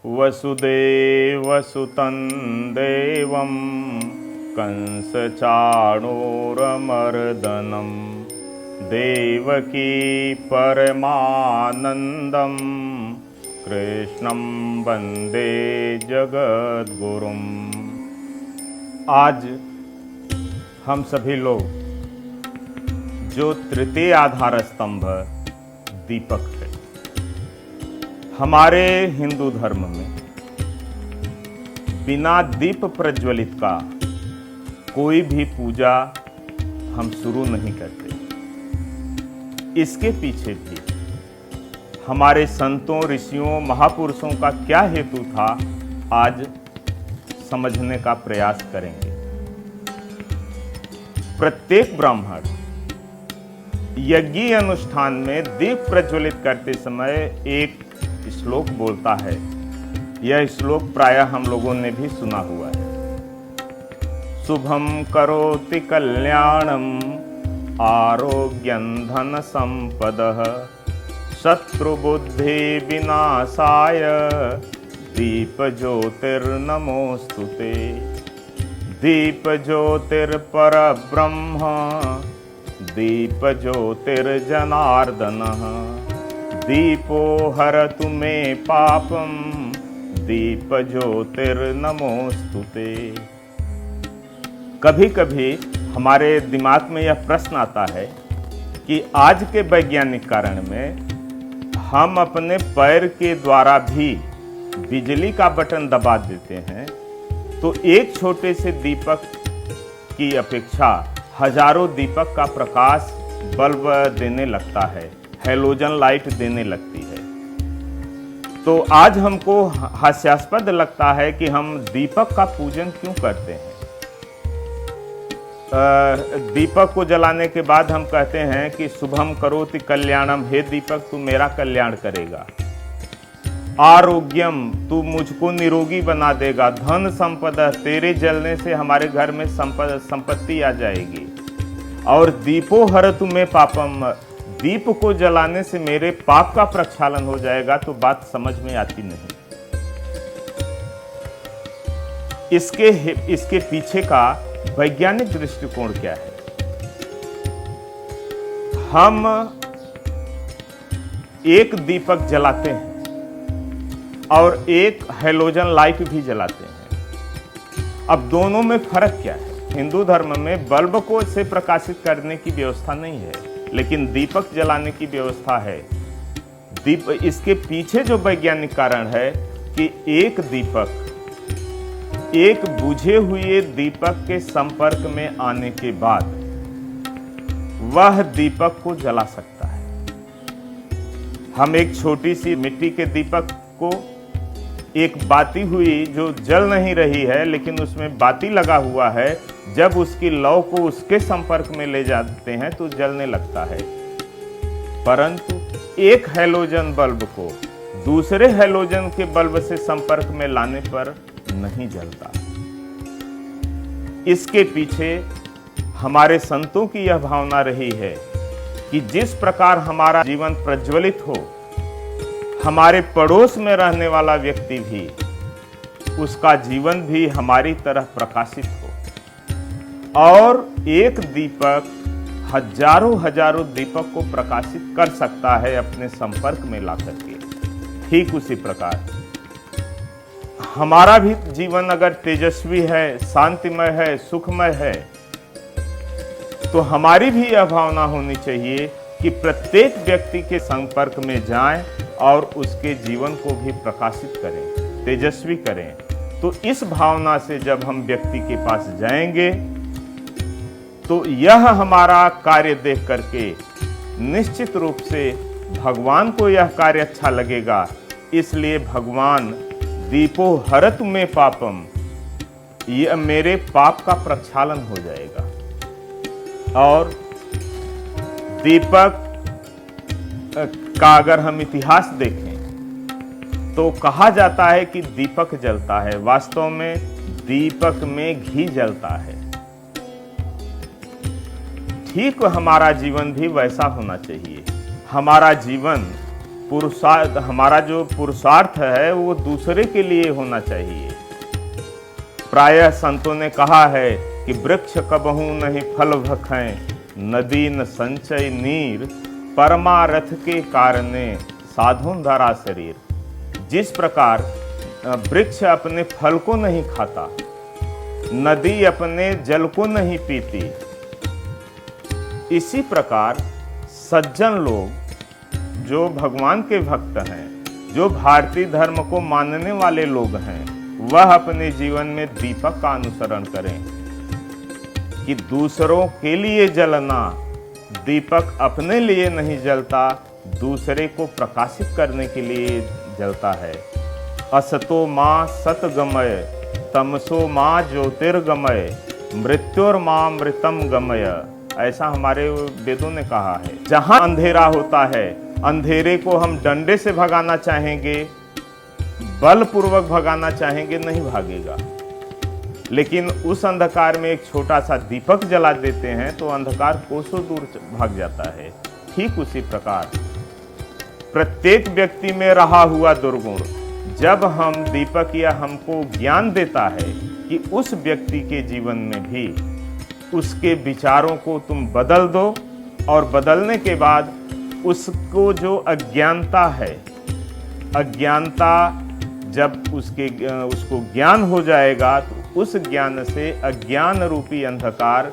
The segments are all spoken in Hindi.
वसुदेवसुतं देवं कंसचाणूरमर्दनं देवकी परमानन्दं कृष्णं वन्दे जगद्गुरुम्। आज हम सभी लोग जो तृतीय आधार स्तंभ दीपक है, हमारे हिंदू धर्म में बिना दीप प्रज्वलित का कोई भी पूजा हम शुरू नहीं करते। इसके पीछे भी हमारे संतों, ऋषियों, महापुरुषों का क्या हेतु था, आज समझने का प्रयास करेंगे। प्रत्येक ब्राह्मण यज्ञ अनुष्ठान में दीप प्रज्वलित करते समय एक श्लोक बोलता है। यह श्लोक प्रायः हम लोगों ने भी सुना हुआ है। शुभम करोति कल्याणम आरोग्यं धन संपदः शत्रुबुद्धि विनाशाय दीप ज्योतिर्नमोस्तुते। दीप ज्योतिर्परब्रह्म दीप ज्योतिर्जनार्दनः दीपो हरतु मे पापम दीप ज्योतिर्नमोस्तुते। कभी कभी हमारे दिमाग में यह प्रश्न आता है कि आज के वैज्ञानिक कारण में हम अपने पैर के द्वारा भी बिजली का बटन दबा देते हैं, तो एक छोटे से दीपक की अपेक्षा हजारों दीपक का प्रकाश बल्ब देने लगता है, हैलोजन लाइट देने लगती है। तो आज हमको हास्यास्पद लगता है कि हम दीपक का पूजन क्यों करते हैं। दीपक को जलाने के बाद हम कहते हैं कि शुभम करोति कल्याणम, हे दीपक तू मेरा कल्याण करेगा। आरोग्यम, तू मुझको निरोगी बना देगा। धन संपदा, तेरे जलने से हमारे घर में संपत्ति आ जाएगी। और दीपो हरतु मे पापम, दीप को जलाने से मेरे पाप का प्रक्षालन हो जाएगा। तो बात समझ में आती नहीं। इसके पीछे का वैज्ञानिक दृष्टिकोण क्या है। हम एक दीपक जलाते हैं और एक हैलोजन लाइट भी जलाते हैं। अब दोनों में फर्क क्या है। हिंदू धर्म में बल्ब को से प्रकाशित करने की व्यवस्था नहीं है, लेकिन दीपक जलाने की व्यवस्था है। इसके पीछे जो वैज्ञानिक कारण है कि एक दीपक एक बुझे हुए दीपक के संपर्क में आने के बाद वह दीपक को जला सकता है। हम एक छोटी सी मिट्टी के दीपक को एक बाती हुई जो जल नहीं रही है लेकिन उसमें बाती लगा हुआ है, जब उसकी लौ को उसके संपर्क में ले जाते हैं तो जलने लगता है। परंतु एक हैलोजन बल्ब को दूसरे हैलोजन के बल्ब से संपर्क में लाने पर नहीं जलता। इसके पीछे हमारे संतों की यह भावना रही है कि जिस प्रकार हमारा जीवन प्रज्वलित हो, हमारे पड़ोस में रहने वाला व्यक्ति भी, उसका जीवन भी हमारी तरह प्रकाशित हो। और एक दीपक हजारों दीपक को प्रकाशित कर सकता है अपने संपर्क में ला करके। ठीक उसी प्रकार हमारा भी जीवन अगर तेजस्वी है, शांतिमय है, सुखमय है, तो हमारी भी यह भावना होनी चाहिए कि प्रत्येक व्यक्ति के संपर्क में जाएं और उसके जीवन को भी प्रकाशित करें, तेजस्वी करें। तो इस भावना से जब हम व्यक्ति के पास जाएंगे तो यह हमारा कार्य देख करके निश्चित रूप से भगवान को यह कार्य अच्छा लगेगा। इसलिए भगवान दीपो हरतु मे पापम, यह मेरे पाप का प्रक्षालन हो जाएगा। और दीपक का अगर हम इतिहास देखें तो कहा जाता है कि दीपक जलता है, वास्तव में दीपक में घी जलता है। ठीक हमारा जीवन भी वैसा होना चाहिए। हमारा जीवन हमारा जो पुरुषार्थ है वो दूसरे के लिए होना चाहिए। प्रायः संतों ने कहा है कि वृक्ष कबहू नहीं फल भखें, नदी न संचय नीर, परमारथ के कारणे साधुन धरा शरीर। जिस प्रकार वृक्ष अपने फल को नहीं खाता, नदी अपने जल को नहीं पीती, इसी प्रकार सज्जन लोग जो भगवान के भक्त हैं, जो भारतीय धर्म को मानने वाले लोग हैं, वह अपने जीवन में दीपक का अनुसरण करें कि दूसरों के लिए जलना, दीपक अपने लिए नहीं जलता, दूसरे को प्रकाशित करने के लिए जलता है। असतो मां सतगमय, तमसो मां ज्योतिर्गमय, मृत्युर्मां मृतम गमय, ऐसा हमारे वेदों ने कहा है। जहां अंधेरा होता है, अंधेरे को हम डंडे से भगाना चाहेंगे, बलपूर्वक भगाना चाहेंगे, नहीं भागेगा। लेकिन उस अंधकार में एक छोटा सा दीपक जला देते हैं तो अंधकार कोसों दूर भाग जाता है। ठीक उसी प्रकार प्रत्येक व्यक्ति में रहा हुआ दुर्गुण जब हम दीपक या हमको ज्ञान देता है कि उस व्यक्ति के जीवन में भी उसके विचारों को तुम बदल दो, और बदलने के बाद उसको जो अज्ञानता है, अज्ञानता जब उसको ज्ञान हो जाएगा तो उस ज्ञान से अज्ञान रूपी अंधकार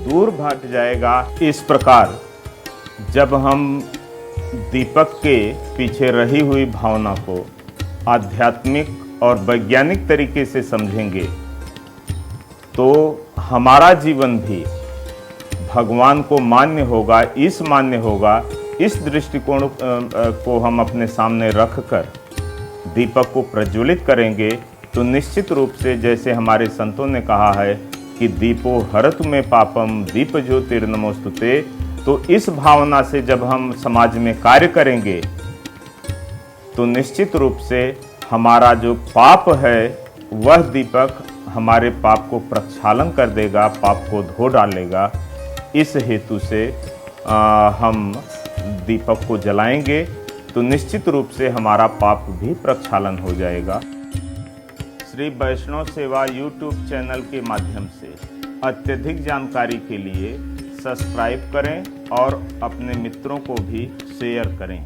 दूर भाग जाएगा। इस प्रकार जब हम दीपक के पीछे रही हुई भावना को आध्यात्मिक और वैज्ञानिक तरीके से समझेंगे तो हमारा जीवन भी भगवान को मान्य होगा। इस दृष्टिकोण को हम अपने सामने रखकर दीपक को प्रज्वलित करेंगे तो निश्चित रूप से, जैसे हमारे संतों ने कहा है कि दीपो हरतु में पापम दीप ज्योतिर्नमोस्तुते, तो इस भावना से जब हम समाज में कार्य करेंगे तो निश्चित रूप से हमारा जो पाप है वह दीपक हमारे पाप को प्रक्षालन कर देगा, पाप को धो डालेगा। इस हेतु से हम दीपक को जलाएंगे तो निश्चित रूप से हमारा पाप भी प्रक्षालन हो जाएगा। श्री वैष्णव सेवा YouTube चैनल के माध्यम से अत्यधिक जानकारी के लिए सब्सक्राइब करें और अपने मित्रों को भी शेयर करें।